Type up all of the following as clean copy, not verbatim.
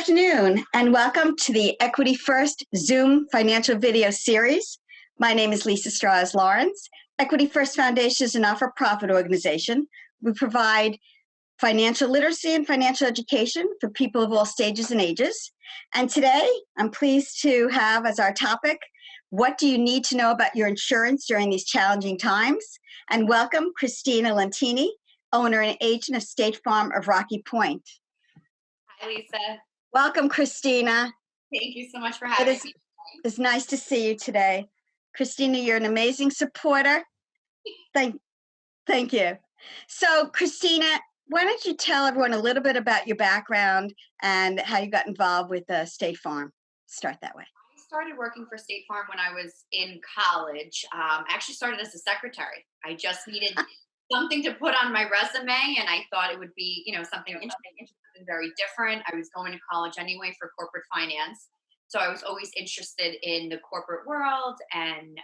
afternoon, and welcome to the Equity First Zoom financial video series. My name is Lisa Strahs-Lorenc. Equity First Foundation is a not-for-profit organization. We provide financial literacy and financial education for people of all stages and ages. And today, I'm pleased to have as our topic, what do you need to know about your insurance during these challenging times? And welcome Christina Lentini, owner and agent of State Farm of Rocky Point. Hi, Lisa. Welcome, Christina. Thank you so much for having me. It's nice to see you today. Christina, you're an amazing supporter. Thank you. So, Christina, why don't you tell everyone a little bit about your background and how you got involved with State Farm? Start that way. I started working for State Farm when I was in college. I actually started as a secretary. I just needed something to put on my resume, and I thought it would be, something interesting and very different. I was going to college anyway for corporate finance, so I was always interested in the corporate world and,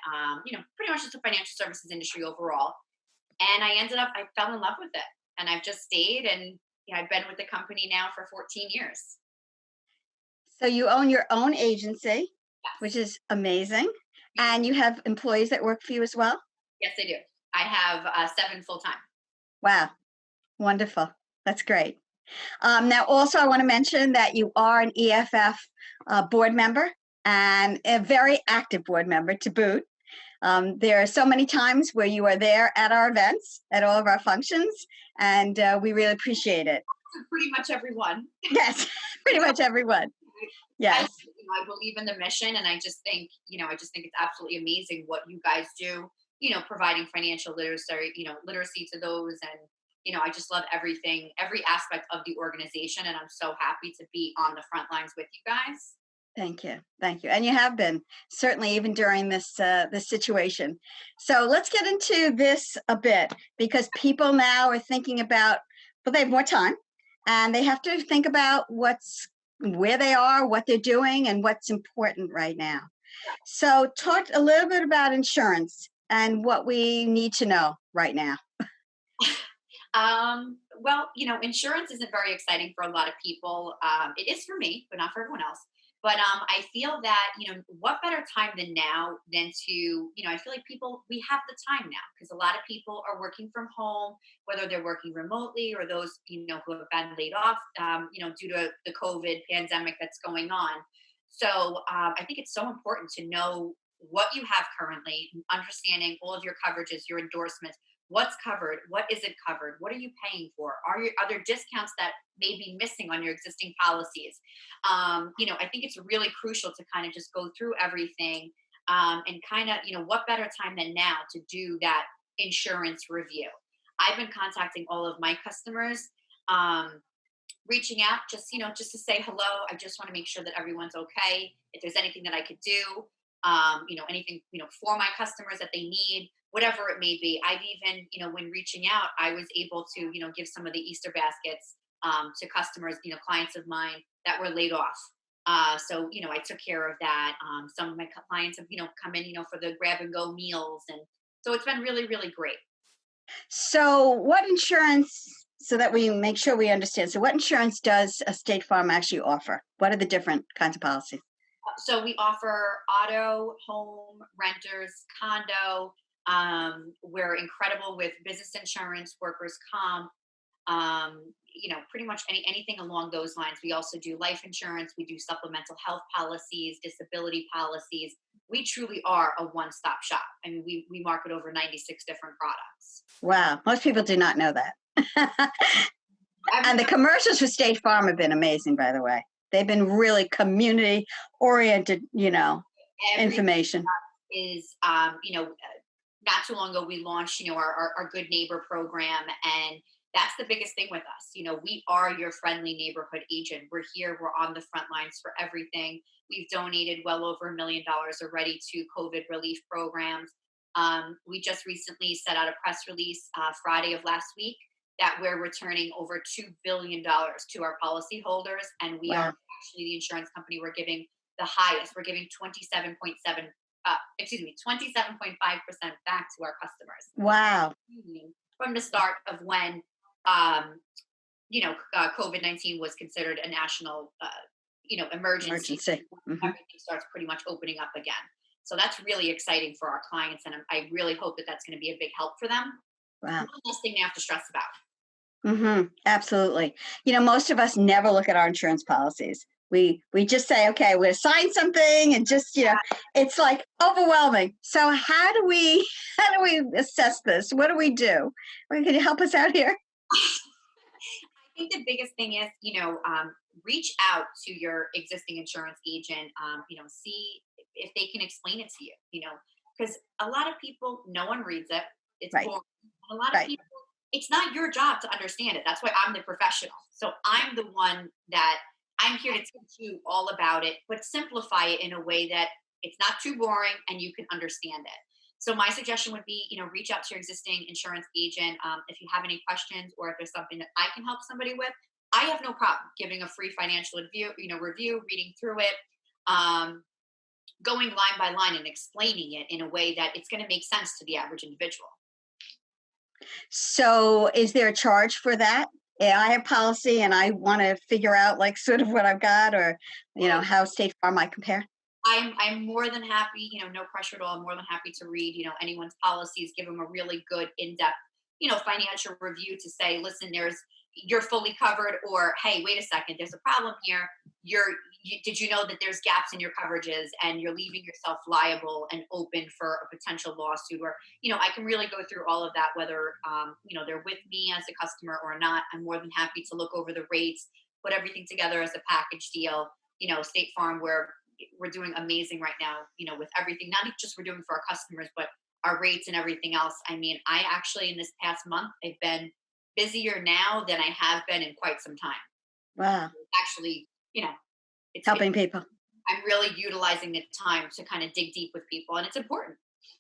pretty much just the financial services industry overall. And I fell in love with it, and I've just stayed, and I've been with the company now for 14 years. So you own your own agency, yes, which is amazing, and you have employees that work for you as well? Yes, I do. I have 7 full-time. Wow. Wonderful. That's great. Now, also, I want to mention that you are an EFF board member and a very active board member to boot. There are so many times where you are there at our events, at all of our functions, and we really appreciate it. Pretty much everyone. Yes, pretty much everyone. Yes. I believe in the mission, and I just think it's absolutely amazing what you guys do. Providing financial literacy to those, and I just love every aspect of the organization, and I'm so happy to be on the front lines with you guys. Thank you, and you have been, certainly, even during this situation. So let's get into this a bit, because people now are thinking about, well, they have more time, and they have to think about where they are, what they're doing, and what's important right now. So talk a little bit about insurance and what we need to know right now. Well, insurance isn't very exciting for a lot of people. It is for me, but not for everyone else. But I feel that, what better time than now than to, I feel like we have the time now, because a lot of people are working from home, whether they're working remotely or those, who have been laid off, due to the COVID pandemic that's going on. So I think it's so important to know what you have currently, understanding all of your coverages, your endorsements, what's covered, what isn't covered, what are you paying for, are there discounts that may be missing on your existing policies. I think it's really crucial to kind of just go through everything, and kind of, what better time than now to do that insurance review. I've been contacting all of my customers, reaching out just to say hello. I just want to make sure that everyone's okay. If there's anything that I could do, anything, for my customers that they need, whatever it may be. I've even, when reaching out, I was able to, give some of the Easter baskets to customers, clients of mine that were laid off. So, I took care of that. Some of my clients have, come in, for the grab and go meals. And so it's been really, really great. So what insurance, so that we make sure we understand, so what insurance does a State Farm actually offer? What are the different kinds of policies? So we offer auto, home, renters, condo. We're incredible with business insurance, workers' comp, pretty much anything along those lines. We also do life insurance. We do supplemental health policies, disability policies. We truly are a one-stop shop. I mean, we market over 96 different products. Wow. Most people do not know that. And the commercials for State Farm have been amazing, by the way. They've been really community-oriented, information. Is, not too long ago, we launched, our Good Neighbor program. And that's the biggest thing with us. We are your friendly neighborhood agent. We're here. We're on the front lines for everything. We've donated well over $1 million already to COVID relief programs. We just recently set out a press release Friday of last week that we're returning over $2 billion to our policyholders. And we are actually the insurance company we're giving the highest. We're giving 27.5% back to our customers. Wow. From the start of when, COVID-19 was considered a national emergency. Emergency. Everything starts pretty much opening up again. So that's really exciting for our clients, and I really hope that that's going to be a big help for them. Wow. One less thing they have to stress about. Absolutely. Most of us never look at our insurance policies. We just say, okay, we'll sign something, and just, it's like overwhelming. So how do we assess this? What do we do? Can you help us out here? I think the biggest thing is, reach out to your existing insurance agent, see if they can explain it to you, because a lot of people, no one reads it. It's Right. boring. A lot of people, it's not your job to understand it. That's why I'm the professional. So I'm the one that I'm here to teach you all about it, but simplify it in a way that it's not too boring and you can understand it. So my suggestion would be, reach out to your existing insurance agent. If you have any questions, or if there's something that I can help somebody with, I have no problem giving a free financial review, reading through it, going line by line and explaining it in a way that it's going to make sense to the average individual. So is there a charge for that? Yeah, I have policy and I want to figure out like sort of what I've got, or, how State Farm might compare. I'm more than happy, no pressure at all. I'm more than happy to read, anyone's policies, give them a really good in-depth, financial review to say, listen, you're fully covered, or, hey, wait a second, there's a problem here. Did you know that there's gaps in your coverages and you're leaving yourself liable and open for a potential lawsuit? Or, I can really go through all of that, whether, they're with me as a customer or not. I'm more than happy to look over the rates, put everything together as a package deal. State Farm, we're doing amazing right now, with everything, not just we're doing for our customers, but our rates and everything else. I mean, I actually, in this past month, I've been busier now than I have been in quite some time. Wow. Actually, it's helping people. I'm really utilizing the time to kind of dig deep with people, and it's important.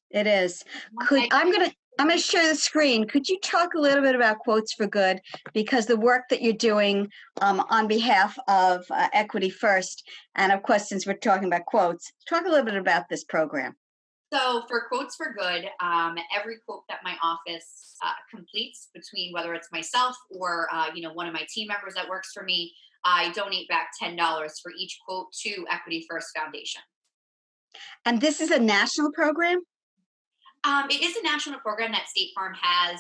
It is. I'm gonna share the screen. Could you talk a little bit about Quotes for Good, because the work that you're doing on behalf of Equity First, and of course, since we're talking about quotes, talk a little bit about this program. So for Quotes for Good, every quote that my office completes, between whether it's myself or one of my team members that works for me, I donate back $10 for each quote to Equity First Foundation. And this is a national program? It is a national program that State Farm has.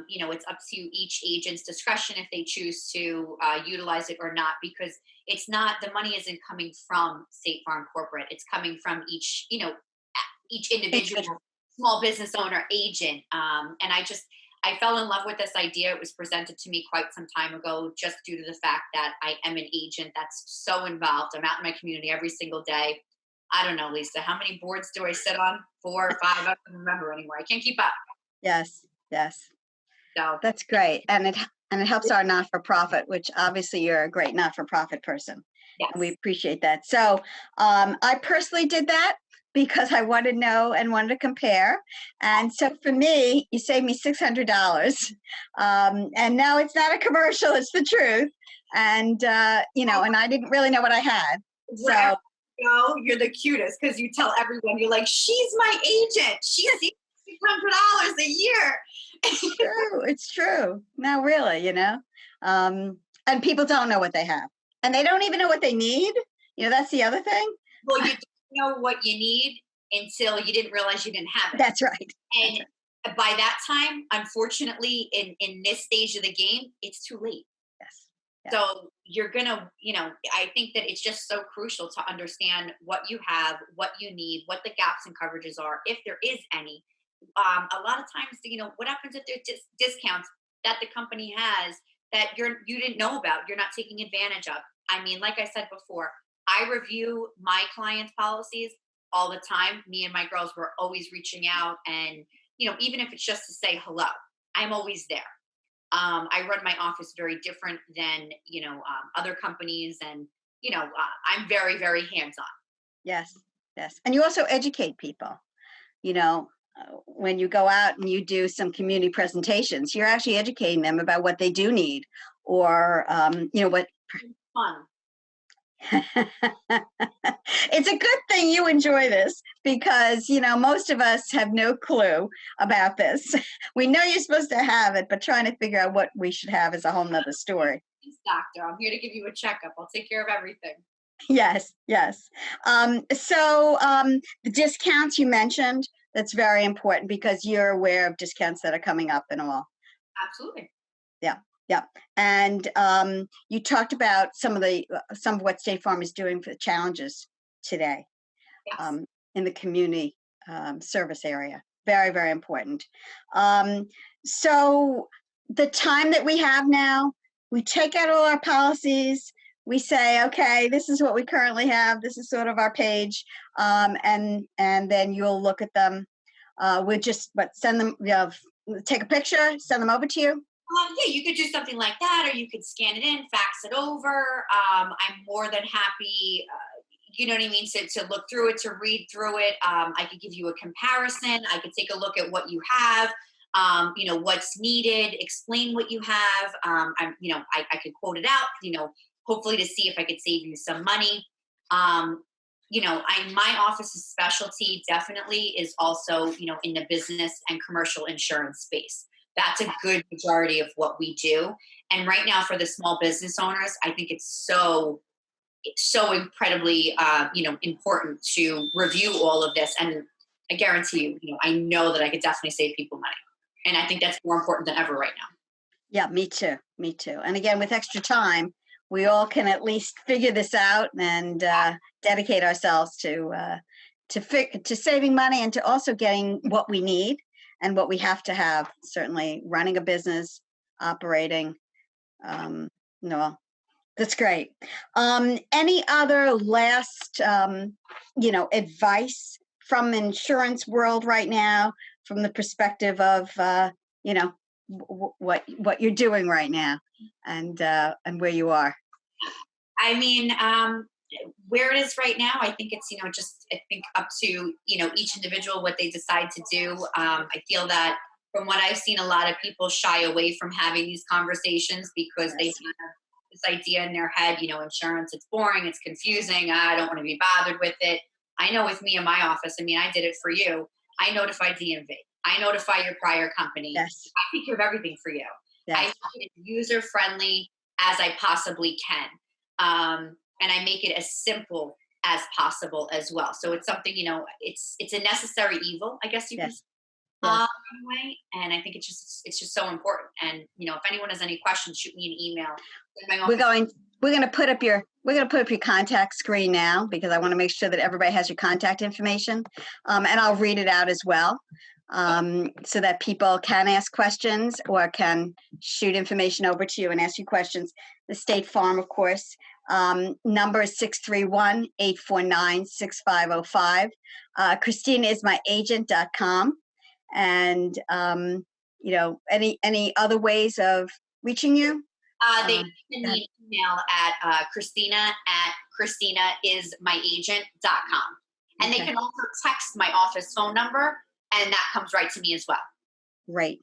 It's up to each agent's discretion if they choose to utilize it or not, because it's not, the money isn't coming from State Farm corporate. It's coming from each individual small business owner, agent. And I fell in love with this idea. It was presented to me quite some time ago, just due to the fact that I am an agent that's so involved. I'm out in my community every single day. I don't know, Lisa, how many boards do I sit on? 4 or 5? I don't remember anymore. I can't keep up. Yes. So that's great. And it helps our not-for-profit, which obviously you're a great not-for-profit person. Yes. And we appreciate that. So I personally did that because I wanted to know and wanted to compare. And so for me, you saved me $600. And now it's not a commercial, it's the truth. And, and I didn't really know what I had. So you're the cutest, because you tell everyone, you're like, she's my agent. She's $600 a year. It's true. No, really, and people don't know what they have, and they don't even know what they need. That's the other thing. Well, you don't know what you need until you didn't realize you didn't have it. That's right. And by that time, unfortunately, in this stage of the game, it's too late. Yes. So you're going to, I think that it's just so crucial to understand what you have, what you need, what the gaps in coverages are, if there is any. A lot of times, what happens if there's discounts that the company has that you didn't know about, you're not taking advantage of. I mean, like I said before, I review my clients' policies all the time. Me and my girls were always reaching out, and, even if it's just to say hello, I'm always there. I run my office very different than, other companies, and, I'm very, very hands-on. Yes. And you also educate people, when you go out and you do some community presentations, you're actually educating them about what they do need, or, what. Fun. It's a good thing you enjoy this, because most of us have no clue about this. We know you're supposed to have it, but trying to figure out what we should have is a whole nother story. Thanks, doctor. I'm here to give you a checkup. I'll take care of everything. Yes, yes. The discounts you mentioned, that's very important because you're aware of discounts that are coming up and all. Absolutely. Yeah, yeah. And you talked about some of what State Farm is doing for the challenges today Yes. in the community service area. Very, very important. Um, so the time that we have now, we take out all our policies. We say, okay, this is what we currently have. This is sort of our page, and then you'll look at them. We'll just send them. Take a picture, send them over to you. Yeah, you could do something like that, or you could scan it in, fax it over. I'm more than happy, you know what I mean, to look through it, to read through it. I could give you a comparison. I could take a look at what you have, what's needed, explain what you have. I could quote it out, hopefully to see if I could save you some money. My office's specialty definitely is also, in the business and commercial insurance space. That's a good majority of what we do. And right now for the small business owners, I think it's so incredibly, important to review all of this. And I guarantee you, I know that I could definitely save people money. And I think that's more important than ever right now. Yeah, me too. Me too. And again, with extra time, we all can at least figure this out and dedicate ourselves to saving money and to also getting what we need and what we have to have. Certainly, running a business, operating. No, that's great. Any other last, advice from insurance world right now, from the perspective of, what you're doing right now, and where you are? I mean, where it is right now, I think it's, I think up to, each individual, what they decide to do. I feel that from what I've seen, a lot of people shy away from having these conversations because they Yes. have this idea in their head, insurance, it's boring, it's confusing, I don't want to be bothered with it. I know with me in my office, I mean, I did it for you. I notify DMV. I notify your prior company. Yes. I take care of everything for you. I Yes. make it user friendly as I possibly can. And I make it as simple as possible as well. So it's something, it's a necessary evil, I guess you can Yes. say, Yes. anyway. And I think it's just so important. And if anyone has any questions, shoot me an email. We're going to put up your contact screen now because I want to make sure that everybody has your contact information, and I'll read it out as well, so that people can ask questions or can shoot information over to you and ask you questions. The State Farm, of course, number is 631-849-6505. Christina is my agent.com. And any other ways of reaching you? They can send me an email at christinaismyagent.com. And Okay. they can also text my office phone number, and that comes right to me as well. Great.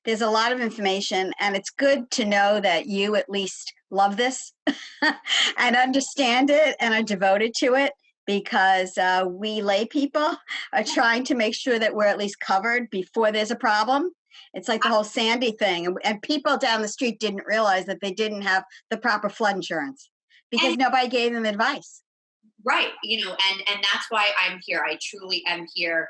There's a lot of information, and it's good to know that you at least love this and understand it and are devoted to it, because we lay people are trying to make sure that we're at least covered before there's a problem. It's like the whole Sandy thing, and people down the street didn't realize that they didn't have the proper flood insurance because nobody gave them advice. Right. And that's why I'm here. I truly am here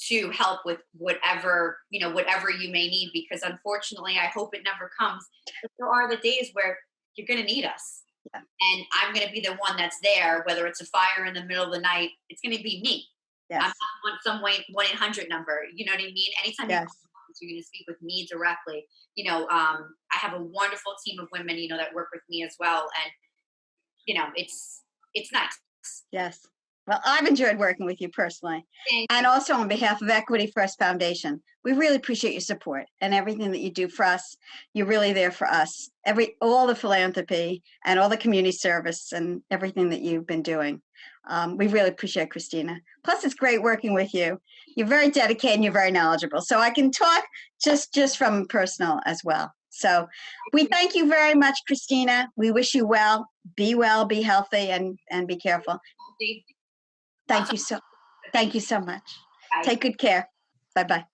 to help with whatever you may need, because unfortunately, I hope it never comes, but there are the days where you're going to need us. Yeah. And I'm going to be the one that's there, whether it's a fire in the middle of the night, it's going to be me. Yes. I'm not on some 1-800 number. You know what I mean? Anytime Yes. you're going to speak with me directly. I have a wonderful team of women, that work with me as well. And, it's nice. Yes. Well, I've enjoyed working with you personally. And also on behalf of Equity First Foundation, we really appreciate your support and everything that you do for us. You're really there for us. All the philanthropy and all the community service and everything that you've been doing. We really appreciate it, Christina. Plus, it's great working with you. You're very dedicated and you're very knowledgeable. So I can talk just from personal as well. So we thank you very much, Christina. We wish you well, be healthy, and be careful. Thank you so much. Bye. Take good care. Bye-bye.